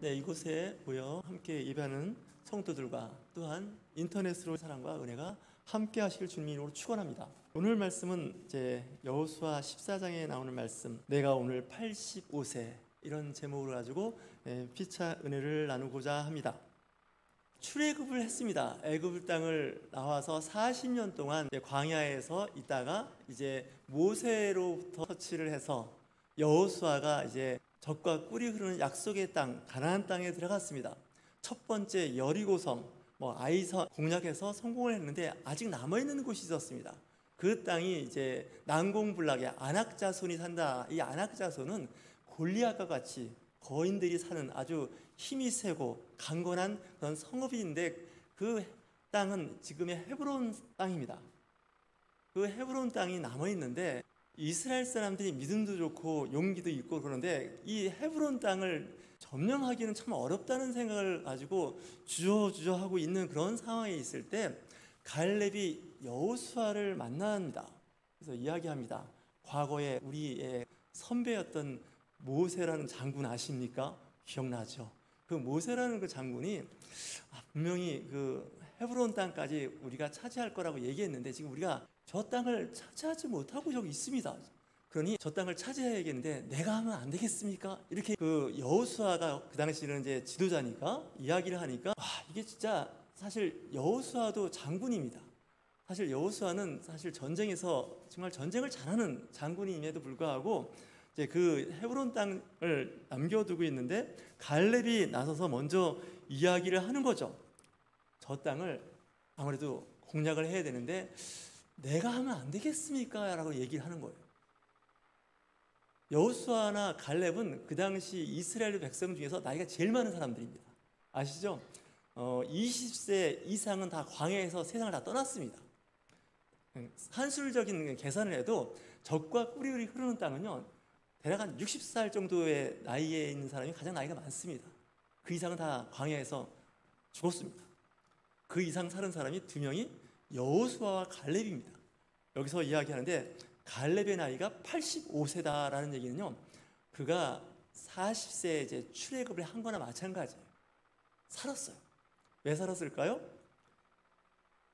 네, 이곳에 모여 함께 예배하는 성도들과 또한 인터넷으로 사랑과 은혜가 함께 하시길 주님으로 축원합니다. 오늘 말씀은 이제 여호수아 14장에 나오는 말씀, 내가 오늘 85세 이런 제목을 가지고 피차 은혜를 나누고자 합니다. 출애굽을 했습니다. 애굽 땅을 나와서 40년 동안 광야에서 있다가 이제 모세로부터 터치를 해서 여호수아가 이제 젖과 꿀이 흐르는 약속의 땅 가나안 땅에 들어갔습니다. 첫 번째 여리고성 아이서 공략해서 성공을 했는데 아직 남아 있는 곳이 있었습니다. 그 땅이 이제 난공불락의 아낙 자손이 산다. 이 아낙 자손은 골리앗과 같이 거인들이 사는 아주 힘이 세고 강건한 그런 성읍인데 그 땅은 지금의 헤브론 땅입니다. 그 헤브론 땅이 남아 있는데 이스라엘 사람들이 믿음도 좋고 용기도 있고 그런데 이 헤브론 땅을 점령하기는 참 어렵다는 생각을 가지고 주저하고 있는 그런 상황에 있을 때 갈렙이 여호수아를 만납니다. 그래서 이야기합니다. 과거에 우리의 선배였던 모세라는 장군 아십니까? 기억나죠? 그 모세라는 그 장군이 분명히 그 헤브론 땅까지 우리가 차지할 거라고 얘기했는데 지금 우리가 저 땅을 차지하지 못하고 저기 있습니다. 그러니 저 땅을 차지해야겠는데 내가 하면 안 되겠습니까? 이렇게 그 여호수아가 그 당시에는 이제 지도자니까 이야기를 하니까 이게 진짜 사실 여호수아도 장군입니다. 사실 여호수아는 사실 전쟁에서 정말 전쟁을 잘하는 장군임에도 불구하고 이제 그 헤브론 땅을 남겨두고 있는데 갈렙이 나서서 먼저 이야기를 하는 거죠. 저 땅을 아무래도 공략을 해야 되는데 내가 하면 안 되겠습니까? 라고 얘기를 하는 거예요. 여호수아나 갈렙은 그 당시 이스라엘 백성 중에서 나이가 제일 많은 사람들입니다. 아시죠? 20세 이상은 다 광야에서 세상을 다 떠났습니다. 산술적인 계산을 해도 젖과 꿀이 흐르는 땅은요 대략 한 60살 정도의 나이에 있는 사람이 가장 나이가 많습니다. 그 이상은 다 광야에서 죽었습니다. 그 이상 사는 사람이 두 명이 여호수아와 갈렙입니다. 여기서 이야기하는데 갈렙의 나이가 85세다라는 얘기는요, 그가 40세에 이제 출애굽을 한 거나 마찬가지예요. 살았어요. 왜 살았을까요?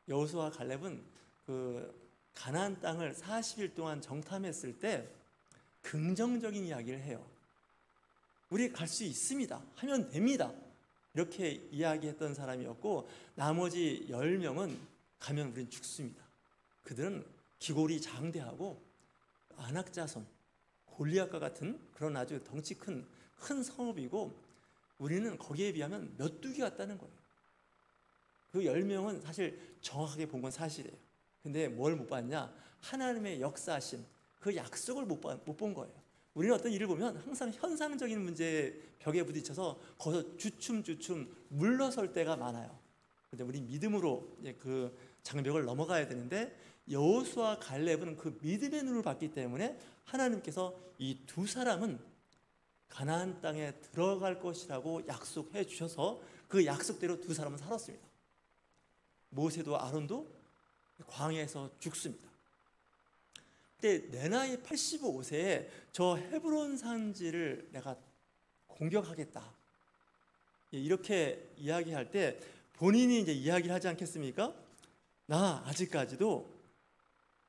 여호수아와 갈렙은 그 가나안 땅을 40일 동안 정탐했을 때 긍정적인 이야기를 해요. 우리 갈 수 있습니다. 하면 됩니다. 이렇게 이야기했던 사람이었고 나머지 10명은 가면 우린 죽습니다. 그들은 기골이 장대하고 아낙 자손, 골리앗과 같은 그런 아주 덩치 큰 성읍이고 우리는 거기에 비하면 메뚜기 같다는 거예요. 그 10명은 사실 정확하게 본 건 사실이에요. 근데 뭘 못 봤냐? 하나님의 역사하심, 그 약속을 못 본 거예요. 우리는 어떤 일을 보면 항상 현상적인 문제에 벽에 부딪혀서 거기서 주춤 물러설 때가 많아요. 그런데 우리 믿음으로 그 장벽을 넘어가야 되는데 여호수아 갈렙은 그 믿음의 눈을 봤기 때문에 하나님께서 이 두 사람은 가나안 땅에 들어갈 것이라고 약속해 주셔서 그 약속대로 두 사람은 살았습니다. 모세도 아론도 광야에서 죽습니다. 근데 내 나이 85세에 저 헤브론 산지를 내가 공격하겠다 이렇게 이야기할 때 본인이 이제 이야기를 하지 않겠습니까? 나 아직까지도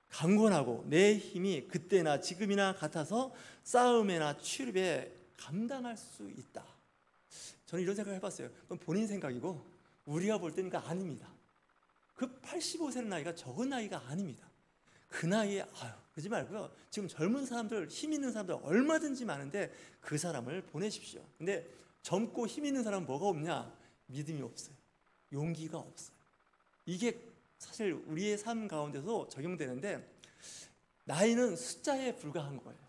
강건하고 내 힘이 그때나 지금이나 같아서 싸움이나 출입에 감당할 수 있다. 저는 이런 생각을 해봤어요. 그건 본인 생각이고 우리가 볼 때는 아닙니다. 그 85세의 나이가 적은 나이가 아닙니다. 그 나이에 그러지 말고요. 지금 젊은 사람들, 힘 있는 사람들 얼마든지 많은데 그 사람을 보내십시오. 근데 젊고 힘 있는 사람은 뭐가 없냐? 믿음이 없어요. 용기가 없어요. 이게 사실 우리의 삶 가운데서 적용되는데 나이는 숫자에 불과한 거예요.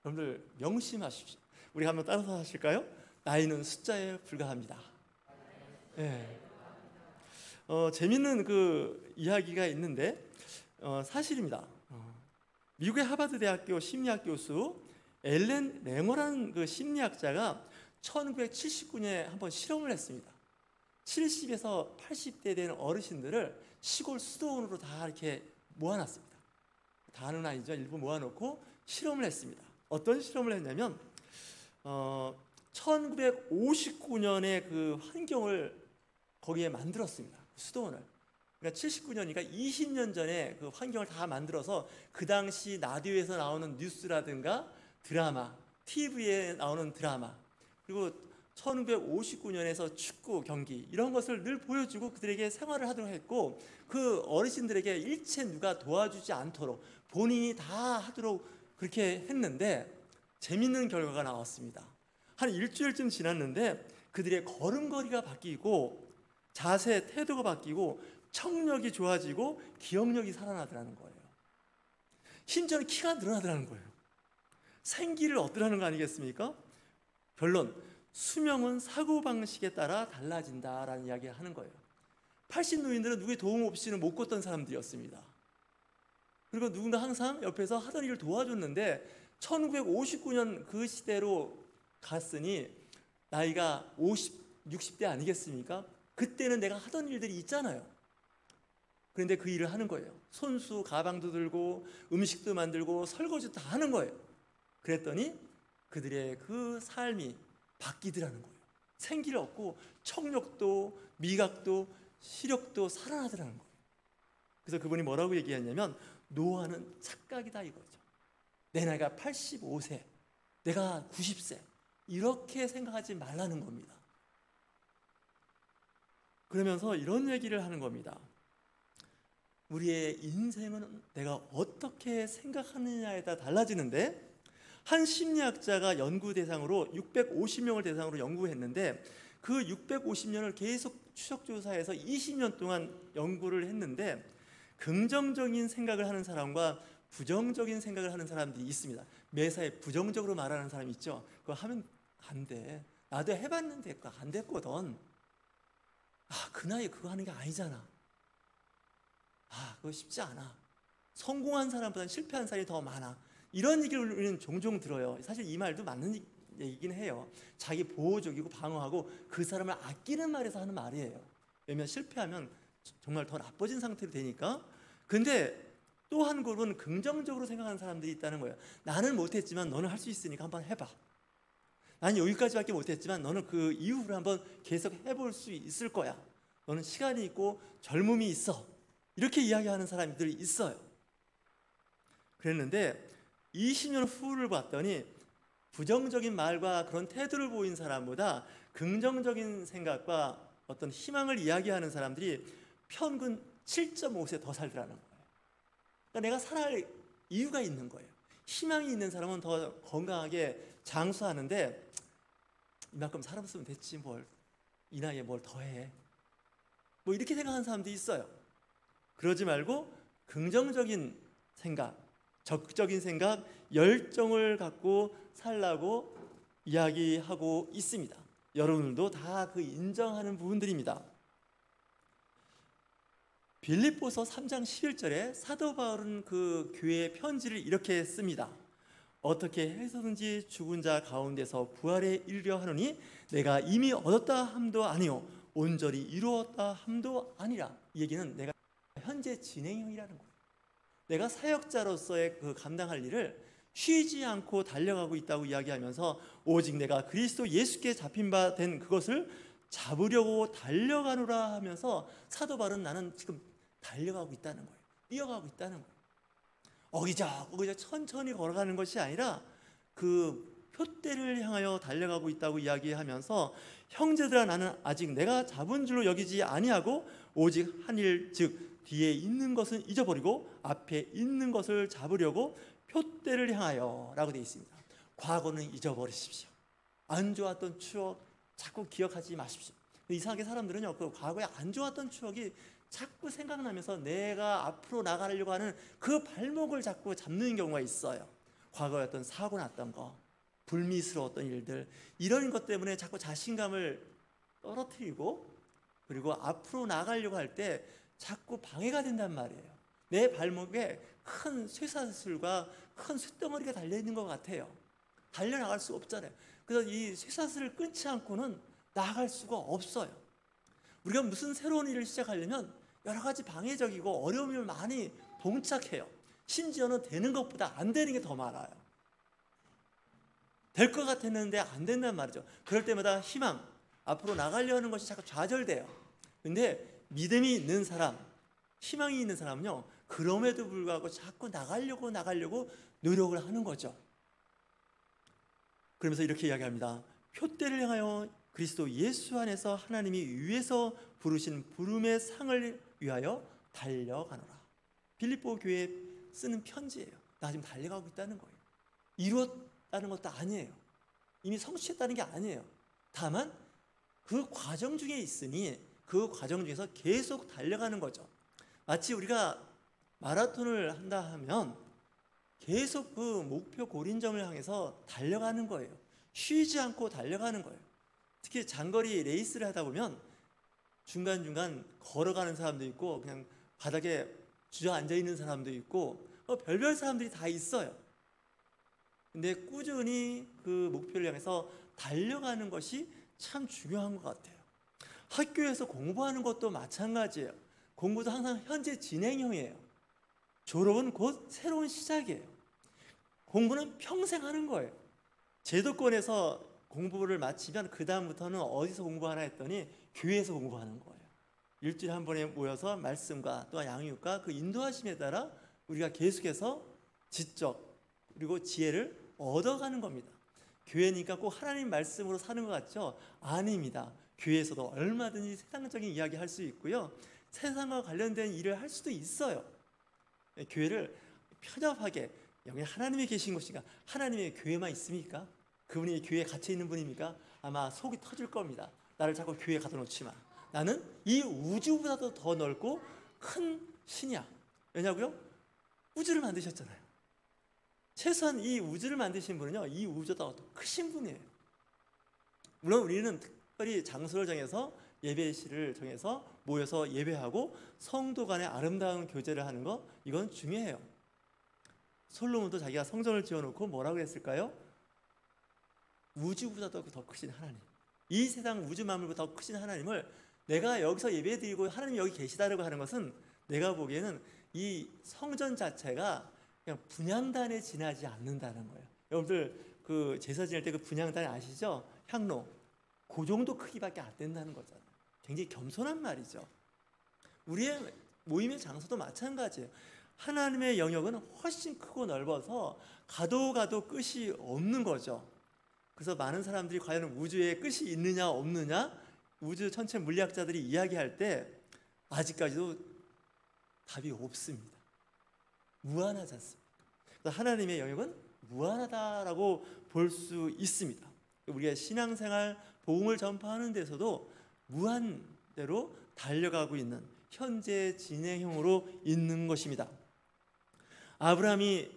여러분들 명심하십시오. 우리 한번 따라서 하실까요? 나이는 숫자에 불과합니다. 네. 재밌는 그 이야기가 있는데 사실입니다. 미국의 하버드 대학교 심리학 교수 엘렌 레머라는 그 심리학자가 1979년에 한번 실험을 했습니다. 70에서 80대 된 어르신들을 시골 수도원으로 다 이렇게 모아놨습니다. 다는 아니죠. 일부 모아놓고 실험을 했습니다. 어떤 실험을 했냐면 1959년에 그 환경을 거기에 만들었습니다. 수도원을. 그러니까 79년이니까 20년 전에 그 환경을 다 만들어서 그 당시 라디오에서 나오는 뉴스라든가 드라마, TV에 나오는 드라마, 그리고 1959년에서 축구 경기 이런 것을 늘 보여주고 그들에게 생활을 하도록 했고, 그 어르신들에게 일체 누가 도와주지 않도록 본인이 다 하도록 그렇게 했는데 재밌는 결과가 나왔습니다. 한 일주일쯤 지났는데 그들의 걸음걸이가 바뀌고 자세, 태도가 바뀌고 청력이 좋아지고 기억력이 살아나더라는 거예요. 심지어는 키가 늘어나더라는 거예요. 생기를 얻더라는 거 아니겠습니까? 결론, 수명은 사고방식에 따라 달라진다라는 이야기를 하는 거예요. 80 노인들은 누구의 도움 없이는 못 걷던 사람들이었습니다. 그리고 누군가 항상 옆에서 하던 일을 도와줬는데 1959년 그 시대로 갔으니 나이가 50, 60대 아니겠습니까? 그때는 내가 하던 일들이 있잖아요. 그런데 그 일을 하는 거예요. 손수, 가방도 들고 음식도 만들고 설거지도 다 하는 거예요. 그랬더니 그들의 그 삶이 바뀌더라는 거예요. 생기를 얻고 청력도 미각도 시력도 살아나더라는 거예요. 그래서 그분이 뭐라고 얘기했냐면 노화는 착각이다 이거죠. 내 나이가 85세, 내가 90세 이렇게 생각하지 말라는 겁니다. 그러면서 이런 얘기를 하는 겁니다. 우리의 인생은 내가 어떻게 생각하느냐에 따라 달라지는데, 한 심리학자가 연구 대상으로 650명을 대상으로 연구했는데 그 650년을 계속 추적조사해서 20년 동안 연구를 했는데 긍정적인 생각을 하는 사람과 부정적인 생각을 하는 사람들이 있습니다. 매사에 부정적으로 말하는 사람이 있죠. 그거 하면 안 돼. 나도 해봤는데 그거 안 됐거든. 그 나이에 그거 하는 게 아니잖아. 그거 쉽지 않아. 성공한 사람보다는 실패한 사람이 더 많아. 이런 얘기를 우리는 종종 들어요. 사실 이 말도 맞는 얘기긴 해요. 자기 보호적이고 방어하고 그 사람을 아끼는 말에서 하는 말이에요. 왜냐하면 실패하면 정말 더 나빠진 상태로 되니까. 근데 또 한 그룹은 긍정적으로 생각하는 사람들이 있다는 거예요. 나는 못했지만 너는 할 수 있으니까 한번 해봐. 나는 여기까지밖에 못했지만 너는 그 이후로 한번 계속 해볼 수 있을 거야. 너는 시간이 있고 젊음이 있어. 이렇게 이야기하는 사람들이 있어요. 그랬는데 20년 후를 봤더니 부정적인 말과 그런 태도를 보인 사람보다 긍정적인 생각과 어떤 희망을 이야기하는 사람들이 평균 7.5세 더 살더라는 거예요. 그러니까 내가 살아갈 이유가 있는 거예요. 희망이 있는 사람은 더 건강하게 장수하는데 이만큼 살았으면 됐지 이 나이에 뭘 더해. 이렇게 생각하는 사람도 있어요. 그러지 말고 긍정적인 생각, 적극적인 생각, 열정을 갖고 살라고 이야기하고 있습니다. 여러분들도 다 그 인정하는 부분들입니다. 빌립보서 3장 11절에 사도 바울은 그 교회의 편지를 이렇게 씁니다. 어떻게 해서든지 죽은 자 가운데서 부활에 이르려 하노니 내가 이미 얻었다 함도 아니요 온전히 이루었다 함도 아니라. 이 얘기는 내가 현재 진행형이라는 거예요. 내가 사역자로서의 그 감당할 일을 쉬지 않고 달려가고 있다고 이야기하면서 오직 내가 그리스도 예수께 잡힌 바 된 그것을 잡으려고 달려가노라 하면서 사도 바울은 나는 지금 달려가고 있다는 거예요. 뛰어가고 있다는 거예요. 어기적 천천히 걸어가는 것이 아니라 그 표대를 향하여 달려가고 있다고 이야기하면서 형제들아 나는 아직 내가 잡은 줄로 여기지 아니하고 오직 한 일 즉 뒤에 있는 것은 잊어버리고 앞에 있는 것을 잡으려고 표대를 향하여 라고 되어 있습니다. 과거는 잊어버리십시오. 안 좋았던 추억 자꾸 기억하지 마십시오. 이상하게 사람들은요, 그 과거에 안 좋았던 추억이 자꾸 생각나면서 내가 앞으로 나가려고 하는 그 발목을 자꾸 잡는 경우가 있어요. 과거에 어떤 사고 났던 거, 불미스러웠던 일들, 이런 것 때문에 자꾸 자신감을 떨어뜨리고 그리고 앞으로 나가려고 할 때 자꾸 방해가 된단 말이에요. 내 발목에 큰 쇠사슬과 큰 쇳덩어리가 달려있는 것 같아요. 달려나갈 수 없잖아요. 그래서 이 쇠사슬을 끊지 않고는 나아갈 수가 없어요. 우리가 무슨 새로운 일을 시작하려면 여러 가지 방해적이고 어려움을 많이 봉착해요. 심지어는 되는 것보다 안 되는 게 더 많아요. 될 것 같았는데 안 된단 말이죠. 그럴 때마다 희망, 앞으로 나가려는 것이 자꾸 좌절돼요. 근데 믿음이 있는 사람, 희망이 있는 사람은요, 그럼에도 불구하고 자꾸 나가려고 노력을 하는 거죠. 그러면서 이렇게 이야기합니다. 표대를 향하여 그리스도 예수 안에서 하나님이 위에서 부르신 부름의 상을 위하여 달려가노라. 빌립보 교회에 쓰는 편지예요. 나 지금 달려가고 있다는 거예요. 이루었다는 것도 아니에요. 이미 성취했다는 게 아니에요. 다만 그 과정 중에 있으니 그 과정 중에서 계속 달려가는 거죠. 마치 우리가 마라톤을 한다 하면 계속 그 목표 고린점을 향해서 달려가는 거예요. 쉬지 않고 달려가는 거예요. 특히 장거리 레이스를 하다 보면 중간중간 걸어가는 사람도 있고 그냥 바닥에 주저앉아 있는 사람도 있고 별별 사람들이 다 있어요. 근데 꾸준히 그 목표를 향해서 달려가는 것이 참 중요한 것 같아요. 학교에서 공부하는 것도 마찬가지예요. 공부도 항상 현재 진행형이에요. 졸업은 곧 새로운 시작이에요. 공부는 평생 하는 거예요. 제도권에서 공부를 마치면 그 다음부터는 어디서 공부하나 했더니 교회에서 공부하는 거예요. 일주일에 한 번에 모여서 말씀과 또한 양육과 그 인도하심에 따라 우리가 계속해서 지적 그리고 지혜를 얻어가는 겁니다. 교회니까 꼭 하나님 말씀으로 사는 것 같죠? 아닙니다. 교회에서도 얼마든지 세상적인 이야기 할 수 있고요, 세상과 관련된 일을 할 수도 있어요. 교회를 편협하게 여기 하나님이 계신 곳인가, 하나님의 교회만 있습니까? 그분이 교회에 갇혀 있는 분입니까? 아마 속이 터질 겁니다. 나를 자꾸 교회에 가둬 놓지 마. 나는 이 우주보다도 더 넓고 큰 신이야. 왜냐고요? 우주를 만드셨잖아요. 최소한 이 우주를 만드신 분은요, 이 우주보다 더 크신 분이에요. 물론 우리는 특별히 장소를 정해서 예배실을 정해서 모여서 예배하고 성도 간의 아름다운 교제를 하는 거, 이건 중요해요. 솔로몬도 자기가 성전을 지어놓고 뭐라고 했을까요? 우주보다도 더 크신 하나님, 이 세상 우주 만물보다 더 크신 하나님을 내가 여기서 예배드리고 하나님이 여기 계시다라고 하는 것은 내가 보기에는 이 성전 자체가 그냥 분향단에 지나지 않는다는 거예요. 여러분들 그 제사 지낼 때 그 분향단 아시죠? 향로 그 정도 크기밖에 안 된다는 거잖아요. 굉장히 겸손한 말이죠. 우리의 모임의 장소도 마찬가지예요. 하나님의 영역은 훨씬 크고 넓어서 가도 끝이 없는 거죠. 그래서 많은 사람들이 과연 우주에 끝이 있느냐 없느냐, 우주 천체 물리학자들이 이야기할 때 아직까지도 답이 없습니다. 무한하지 않습니까? 그래서 하나님의 영역은 무한하다라고 볼 수 있습니다. 우리가 신앙생활, 복음을 전파하는 데서도 무한대로 달려가고 있는 현재 진행형으로 있는 것입니다. 아브라함이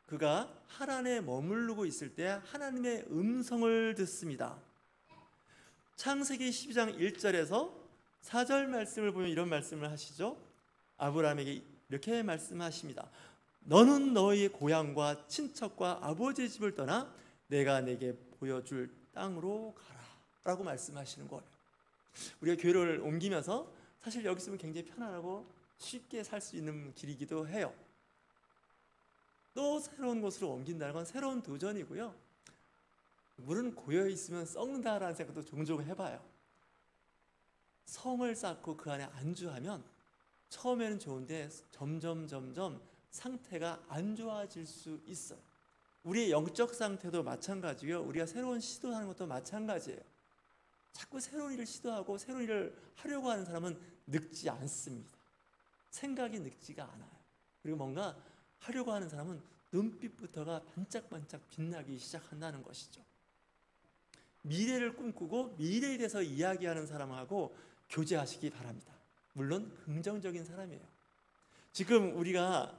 그가 하란에 머무르고 있을 때 하나님의 음성을 듣습니다. 창세기 12장 1절에서 4절 말씀을 보면 이런 말씀을 하시죠. 아브라함에게 이렇게 말씀하십니다. 너는 너의 고향과 친척과 아버지의 집을 떠나 내가 내게 보여줄 땅으로 가라 라고 말씀하시는 거예요. 우리가 교회를 옮기면서 사실 여기 있으면 굉장히 편안하고 쉽게 살 수 있는 길이기도 해요. 또 새로운 곳으로 옮긴다는 건 새로운 도전이고요, 물은 고여 있으면 썩는다라는 생각도 종종 해봐요. 성을 쌓고 그 안에 안주하면 처음에는 좋은데 점점 상태가 안 좋아질 수 있어요. 우리의 영적 상태도 마찬가지고요, 우리가 새로운 시도하는 것도 마찬가지예요. 자꾸 새로운 일을 시도하고 새로운 일을 하려고 하는 사람은 늙지 않습니다. 생각이 늙지가 않아요. 그리고 뭔가 하려고 하는 사람은 눈빛부터가 반짝반짝 빛나기 시작한다는 것이죠. 미래를 꿈꾸고 미래에 대해서 이야기하는 사람하고 교제하시기 바랍니다. 물론 긍정적인 사람이에요. 지금 우리가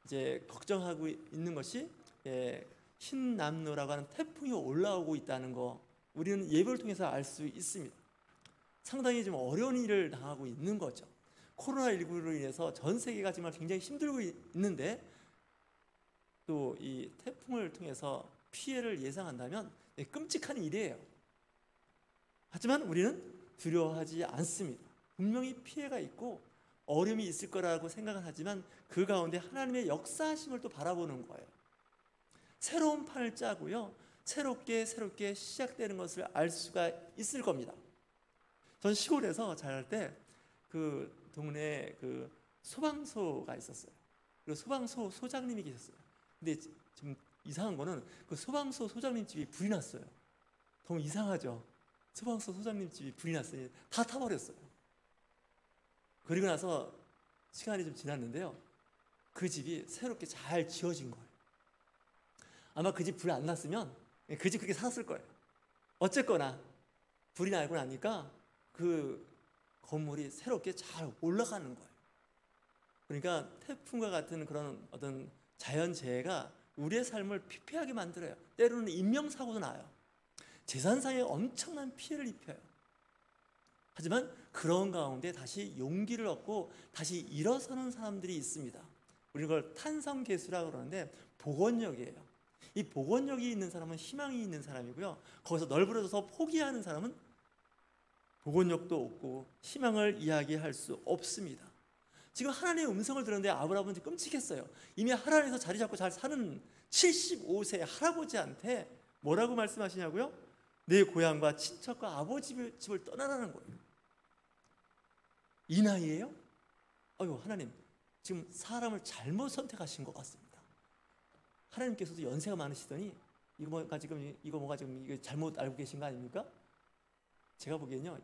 이제 걱정하고 있는 것이 흰남노라고 하는 태풍이 올라오고 있다는 거, 우리는 예보를 통해서 알 수 있습니다. 상당히 좀 어려운 일을 당하고 있는 거죠. 코로나19로 인해서 전 세계가 정말 굉장히 힘들고 있는데 또 이 태풍을 통해서 피해를 예상한다면 끔찍한 일이에요. 하지만 우리는 두려워하지 않습니다. 분명히 피해가 있고 어려움이 있을 거라고 생각은 하지만 그 가운데 하나님의 역사하심을 또 바라보는 거예요. 새로운 판을 짜고요, 새롭게 시작되는 것을 알 수가 있을 겁니다. 전 시골에서 자랄 때 그 동네에 그 소방서가 있었어요. 그리고 소방서 소장님이 계셨어요. 근데 좀 이상한 거는 그 소방서 소장님 집이 불이 났어요. 너무 이상하죠. 소방서 소장님 집이 불이 났어요. 다 타버렸어요. 그리고 나서 시간이 좀 지났는데요, 그 집이 새롭게 잘 지어진 거예요. 아마 그 집 불이 안 났으면 그 집 그렇게 살았을 거예요. 어쨌거나 불이 나고 나니까 그 건물이 새롭게 잘 올라가는 거예요. 그러니까 태풍과 같은 그런 어떤 자연재해가 우리의 삶을 피폐하게 만들어요. 때로는 인명사고도 나요. 재산상에 엄청난 피해를 입혀요. 하지만 그런 가운데 다시 용기를 얻고 다시 일어서는 사람들이 있습니다. 우리는 그걸 탄성개수라고 그러는데 복원력이에요. 이 복원력이 있는 사람은 희망이 있는 사람이고요, 거기서 널브러져서 포기하는 사람은 복원력도 없고 희망을 이야기할 수 없습니다. 지금 하나님의 음성을 들었는데 아브라함은 끔찍했어요. 이미 하나님에서 자리 잡고 잘 사는 75세 할아버지한테 뭐라고 말씀하시냐고요? 내 고향과 친척과 아버지 집을 떠나라는 거예요. 이 나이에요? 아유, 하나님 지금 사람을 잘못 선택하신 것 같습니다. 하나님께서도 연세가 많으시더니 이거 잘못 알고 계신 거 아닙니까? 제가 보기엔요,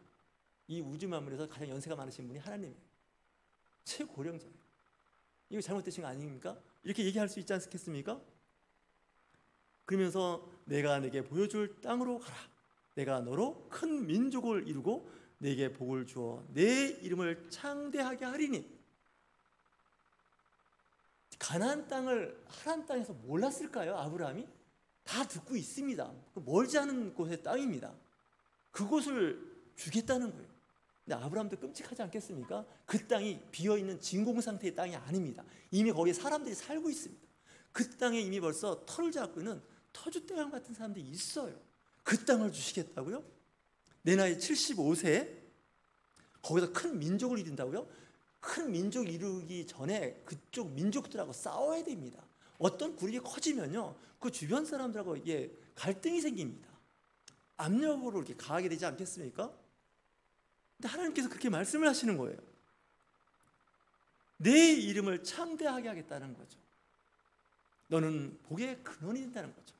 이 우주 만물에서 가장 연세가 많으신 분이 하나님이에요. 최고령자예요. 이거 잘못되신 거 아닙니까? 이렇게 얘기할 수 있지 않겠습니까? 그러면서 내가 내게 보여줄 땅으로 가라. 내가 너로 큰 민족을 이루고 내게 복을 주어 내 이름을 창대하게 하리니. 가나안 땅을 하나님 땅에서 몰랐을까요? 아브라함이? 다 듣고 있습니다. 멀지 않은 곳의 땅입니다. 그곳을 주겠다는 거예요. 근데 아브라함도 끔찍하지 않겠습니까? 그 땅이 비어있는 진공 상태의 땅이 아닙니다. 이미 거기에 사람들이 살고 있습니다. 그 땅에 이미 벌써 터를 잡고 있는 터줏대감 같은 사람들이 있어요. 그 땅을 주시겠다고요? 내 나이 75세에 거기서 큰 민족을 이룬다고요? 큰 민족 이루기 전에 그쪽 민족들하고 싸워야 됩니다. 어떤 굴이 커지면요, 그 주변 사람들하고 이게 갈등이 생깁니다. 압력으로 이렇게 가하게 되지 않겠습니까? 근데 하나님께서 그렇게 말씀을 하시는 거예요. 내 이름을 창대하게 하겠다는 거죠. 너는 복의 근원이 된다는 거죠.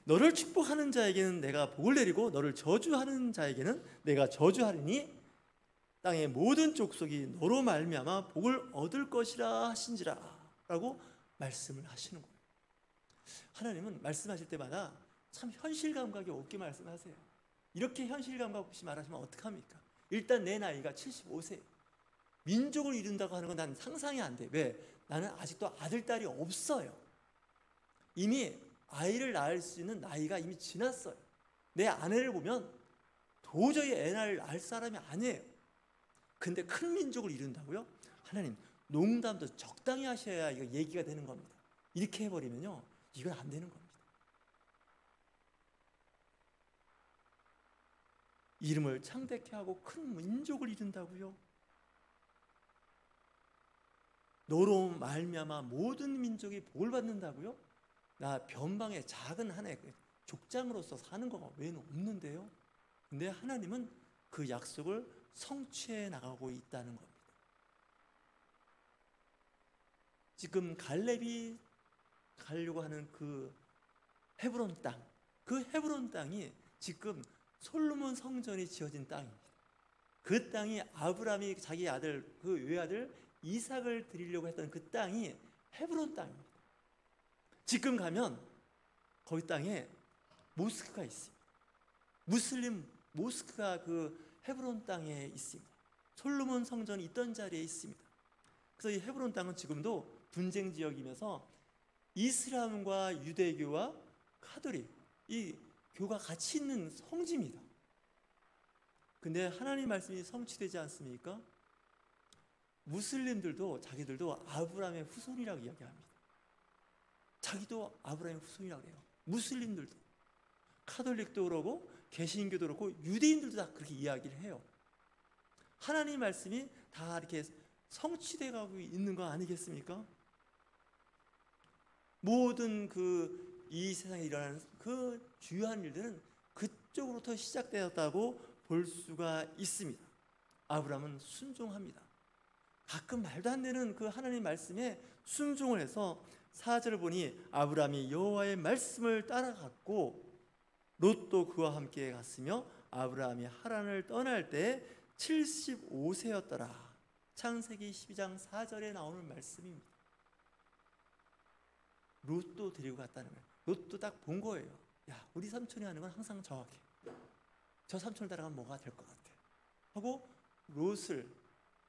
너를 축복하는 자에게는 내가 복을 내리고 너를 저주하는 자에게는 내가 저주하리니 땅의 모든 족속이 너로 말미암아 복을 얻을 것이라 하신지라 라고 말씀을 하시는 거예요. 하나님은 말씀하실 때마다 참 현실 감각이 없게 말씀하세요. 이렇게 현실 감각 없이 말하시면 어떡합니까? 일단 내 나이가 75세, 민족을 이룬다고 하는 건 난 상상이 안 돼. 왜? 나는 아직도 아들, 딸이 없어요. 이미 아이를 낳을 수 있는 나이가 이미 지났어요. 내 아내를 보면 도저히 애 낳을 사람이 아니에요. 근데 큰 민족을 이룬다고요? 하나님, 농담도 적당히 하셔야 이거 얘기가 되는 겁니다. 이렇게 해버리면요, 이건 안 되는 겁니다. 이름을 창대케 하고 큰 민족을 이룬다고요? 너로 말미암아 모든 민족이 복을 받는다고요? 나 변방의 작은 하나의 족장으로서 사는 거가 외에는 없는데요. 근데 하나님은 그 약속을 성취해 나가고 있다는 겁니다. 지금 갈렙이 가려고 하는 그 헤브론 땅, 그 헤브론 땅이 지금 솔로몬 성전이 지어진 땅입니다. 그 땅이 아브라함이 자기 아들, 그 외아들 이삭을 드리려고 했던 그 땅이 헤브론 땅입니다. 지금 가면 거기 땅에 모스크가 있습니다. 무슬림 모스크가 그 헤브론 땅에 있습니다. 솔로몬 성전이 있던 자리에 있습니다. 그래서 이 헤브론 땅은 지금도 분쟁 지역이면서 이슬람과 유대교와 카톨릭, 이 교가 같이 있는 성지입니다. 근데 하나님 말씀이 성취되지 않습니까? 무슬림들도 자기들도 아브라함의 후손이라고 이야기합니다. 자기도 아브라함의 후손이라고 해요. 무슬림들도, 카톨릭도 그러고 개신교도 그렇고 유대인들도 다 그렇게 이야기를 해요. 하나님 말씀이 다 이렇게 성취돼 가고 있는 거 아니겠습니까? 모든 그 이 세상에 일어나는 그 주요한 일들은 그쪽으로부터 시작되었다고 볼 수가 있습니다. 아브라함은 순종합니다. 가끔 말도 안 되는 그 하나님 말씀에 순종을 해서 4절을 보니 아브라함이 여호와의 말씀을 따라갔고 롯도 그와 함께 갔으며 아브라함이 하란을 떠날 때 75세였더라. 창세기 12장 4절에 나오는 말씀입니다. 롯도 데리고 갔다는 거예요. 롯도 딱 본 거예요. 야, 우리 삼촌이 하는 건 항상 정확해. 저 삼촌을 따라가면 뭐가 될 것 같아 하고 롯을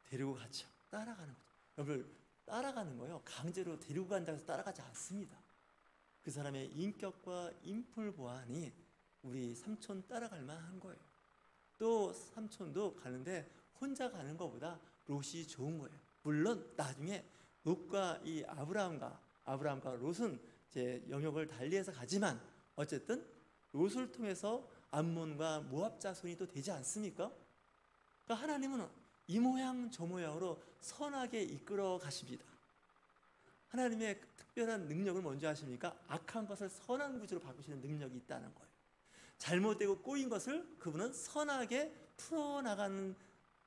데리고 갔죠. 따라가는 거죠. 여러분, 따라가는 거요, 강제로 데리고 간다고 해서 따라가지 않습니다. 그 사람의 인격과 인품을 보아하니 우리 삼촌 따라갈 만한 거예요. 또 삼촌도 가는데 혼자 가는 것보다 롯이 좋은 거예요. 물론 나중에 롯과 이 아브라함과 롯은 이제 영역을 달리해서 가지만 어쨌든 롯을 통해서 암몬과 모압 자손이 또 되지 않습니까? 그러니까 하나님은 이 모양 저 모양으로 선하게 이끌어 가십니다. 하나님의 특별한 능력을 뭔지 아십니까? 악한 것을 선한 구조로 바꾸시는 능력이 있다는 거예요. 잘못되고 꼬인 것을 그분은 선하게 풀어나가는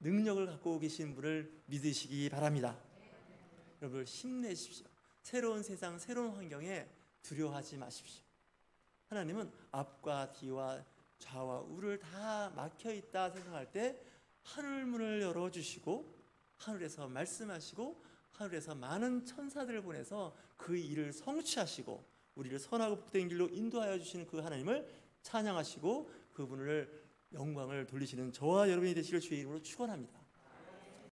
능력을 갖고 계신 분을 믿으시기 바랍니다. 여러분, 힘내십시오. 새로운 세상, 새로운 환경에 두려워하지 마십시오. 하나님은 앞과 뒤와 좌와 우를 다 막혀있다 생각할 때 하늘문을 열어주시고 하늘에서 말씀하시고 하늘에서 많은 천사들을 보내서 그 일을 성취하시고 우리를 선하고 복된 길로 인도하여 주시는 그 하나님을 찬양하시고 그분을 영광을 돌리시는 저와 여러분이 되시길 주의 이름으로 축원합니다.